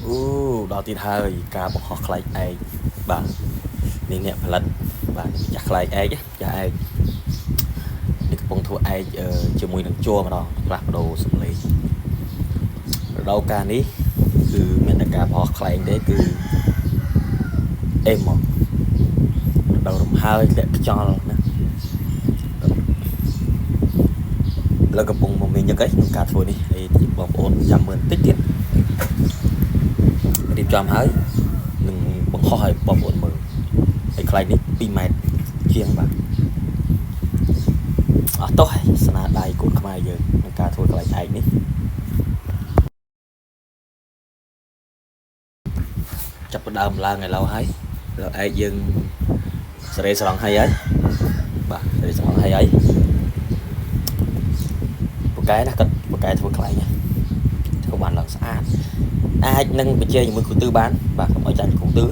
ដល់ទៀតហើយការបង្ហោះខ្លែងឯកបាទនេះអ្នកផលិតបាទចាស់ខ្លែងឯកចាស់ឯកនេះកំពុងធ្វើឯកជាមួយនឹងជួរម្ដងផ្លាស់ប្ដូរសម្លេងរដូវកាលនេះគឺមានតែការបង្ហោះខ្លែងទេគឺអេមមករដូវរំហើយធ្លាក់ខ្យល់ណាលើកំពុងមកមានញឹកក្នុងការធ្វើនេះហើយបងប្អូនចាំមើលតិចទៀតរៀបចំហើយនឹងបង្ហោះឲ្យបងប្អូនមើលហើយខ្លែងនេះ2ម៉ែត្រជាងបាទអត់ទោះស្នាដៃកូនខ្មែរយើងក្នុងការធ្វើខ្លែងឯកនេះចាប់ផ្ដើមឡើងឥឡូវហើយឯកយើងសេរីស្រង់ហើយបាទសេរីស្រង់ហើយពូកែណាគាត់ពូកែធ្វើខ្លែងធ្វើបានឡើងស្អាតអាចនឹងបញ្ជាជាមួយគ្រូទឺបានបាទកុំឲ្យចាញ់គ្រូទឺ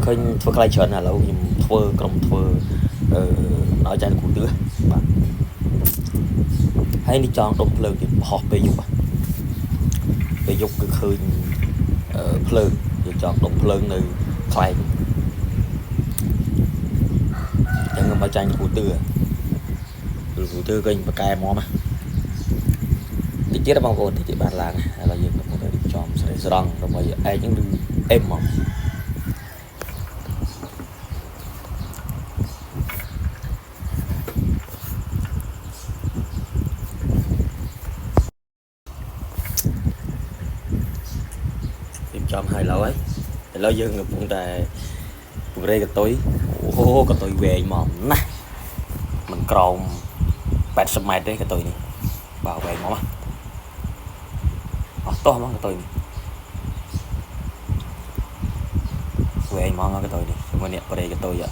ឃើញធ្វើខ្លែងច្រើនឥឡូវខ្ញុំធ្វើក្រុមធ្វើឲ្យចាញ់គ្រូទឺបាទហើយនេះចង់ដុំភ្លើងទៀតបោះពេលយប់ពេលយប់គឺឃើញភ្លើងយើងចង់ដុំភ្លើងនៅខ្លែងចឹងមកចាញ់គ្រូទឺឃើញបកែហ្មងតិចទៀតបងប្អូនតិចទៀតបានឡើងឥឡូវយើងកំពុងតែរៀបចំស្រីស្រង់ដើម្បីឯងហ្នឹងឬអេមហ្មងរៀបចំហើយឥឡូវយើងកំពុងតែពង្រេកតុយកតុយវែងហ្មងណាមិនក្រោម80ម៉ែត្រទេកតុយនេះបាទវែងហ្មងអត់តោះហ្មងកតុយនេះវែងហ្មងកតុយនេះជាមួយអ្នកប្រេកតុយ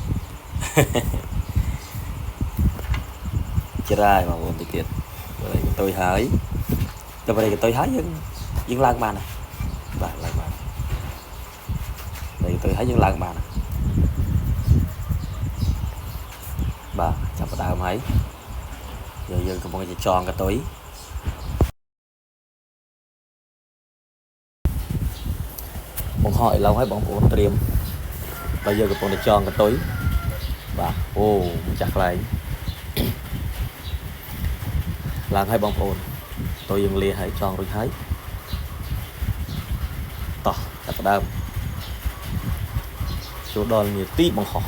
ច្រាយបងប្អូនតិចទៀតកតុយហើយដល់ប្រេកតុយហើយយើងឡើងបានហើយបាទឡើងបានប្រេកតុយហើយយើងឡើងបានបាទចាប់ផ្ដើមហើយយើងកំពុងតែចងកតុយបង្ហោះឥឡូវហើយបងប្អូនត្រៀមដល់យើងកំពុងតែចងកតុយបាទអូម្ចាស់ខ្លែងឡើងហើយបងប្អូនតើយើងលាហើយចងរួចហើយតោះចាប់ផ្ដើមចូលដល់នាទីបង្ហោះ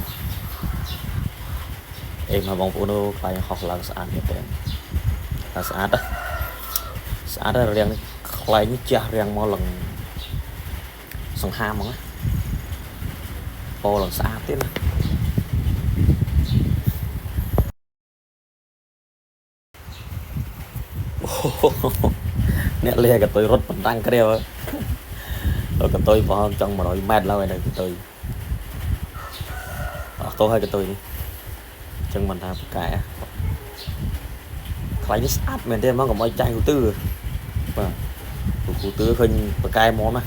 មកបងប្អូនខ្លែងហោះឡើងស្អាតមែនទេស្អាតរាងខ្លែងចាស់រាងមកឡើងសង្ហាហ្មងពោឡើងស្អាតទៀតណាអ្នកលេកតុយរត់បណ្ដាំងក្រាវដល់កតុយប្រហែលចង់100ម៉ែត្រឡើយនៅកតុយអត់ទោះហើយកតុយនេះចឹងមិនថាប្រកែខ្លាញ់នេះស្អាតមែនទេហ្មងកុំឲ្យចាញ់គ្រូទឺបាទគ្រូទឺឃើញប្រកែហ្មងណា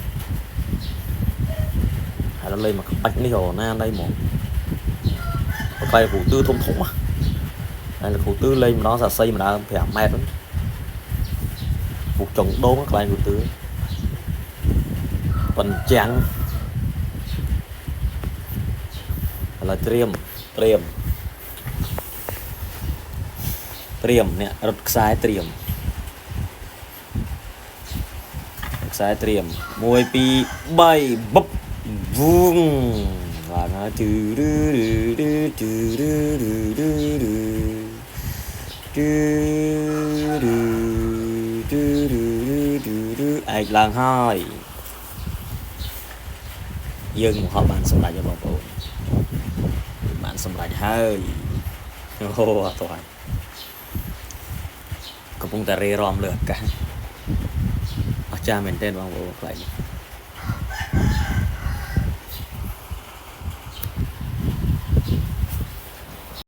ហើយដល់លេងមកក្បាច់នេះរណាណៃហ្មងប្រកែគ្រូទឺធំហើយគ្រូទឺលេងម្ដងសាស័យម្ដង5ម៉ែត្រពុកចុងដូងខ្លាញ់គ្រូទឺបញ្ចាំងឥឡូវត្រៀមអ្នករត់ខ្សែត្រៀមខ្សែត្រៀម1 2 3បុបវូងឡើងហើយទូឯកឡើងហើយយើងមកហត់បានសម្រេចហើយបងប្អូនបានសម្រេចហើយអូអត់ទៅហើយកំពុងតែរេរំលើអាកាសអស្ចារ្យមែនទែនបងប្អូនខ្លាំង